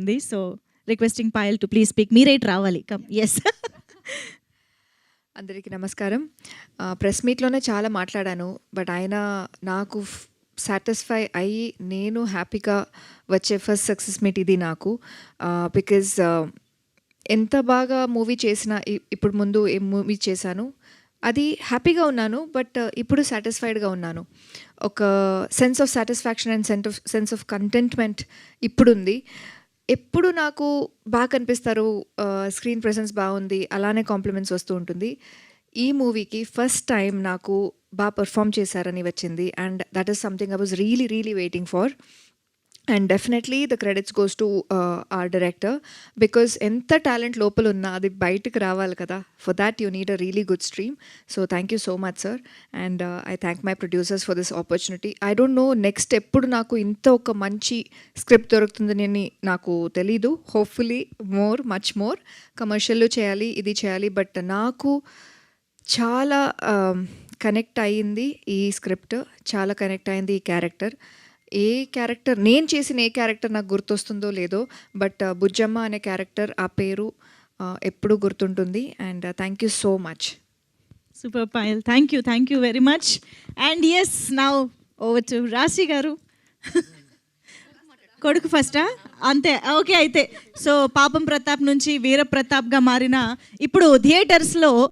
ఉంది. So requesting Payal to please speak. మీరే రావాలి. కమ్. ఎస్. అందరికీ నమస్కారం. ప్రెస్ మీట్లోనే చాలా మాట్లాడాను, బట్ ఆయన నాకు సాటిస్ఫై అయ్యి నేను హ్యాపీగా వచ్చే ఫస్ట్ సక్సెస్ మీట్ ఇది నాకు. బికాజ్ ఎంత బాగా మూవీ చేసినా, ఇప్పుడు ముందు ఏ మూవీ చేశాను అది హ్యాపీగా ఉన్నాను, బట్ ఇప్పుడు సాటిస్ఫైడ్గా ఉన్నాను. ఒక sense of satisfaction and sense of contentment ఇప్పుడుంది. ఎప్పుడు నాకు బాగా కనిపిస్తారు, స్క్రీన్ ప్రెసెన్స్ బాగుంది, అలానే కాంప్లిమెంట్స్ వస్తూ ఉంటుంది. ఈ మూవీకి ఫస్ట్ టైం నాకు బాగా పర్ఫామ్ చేశారని వచ్చింది, and that is something I was really really waiting for. And definitely the credits goes to our director, because ఎంత టాలెంట్ లోపల ఉన్నా అది బయటకు రావాలి కదా. For that you need a really good stream. So thank you so much sir, and I thank my producers for this opportunity. I don't know next ఎప్పుడు నాకు ఇంత ఒక మంచి స్క్రిప్ట్ దొరుకుతుందని నాకు తెలీదు. హోప్ఫుల్లీ మచ్ మోర్ కమర్షియల్లో చేయాలి, ఇది చేయాలి, బట్ నాకు చాలా కనెక్ట్ అయ్యింది ఈ స్క్రిప్ట్, చాలా కనెక్ట్ అయింది ఈ క్యారెక్టర్. ఏ క్యారెక్టర్ నేను చేసిన ఏ క్యారెక్టర్ నాకు గుర్తొస్తుందో లేదో, బట్ బుజ్జమ్మ అనే క్యారెక్టర్, ఆ పేరు ఎప్పుడూ గుర్తుంటుంది. And thank you so much. Super Payal, thank you very much. And yes, now over to Rashi garu. కొడుకు ఫస్టా? అంతే, ఓకే. అయితే సో పాపం ప్రతాప్ నుంచి వీర ప్రతాప్గా మారిన ఇప్పుడు థియేటర్స్లో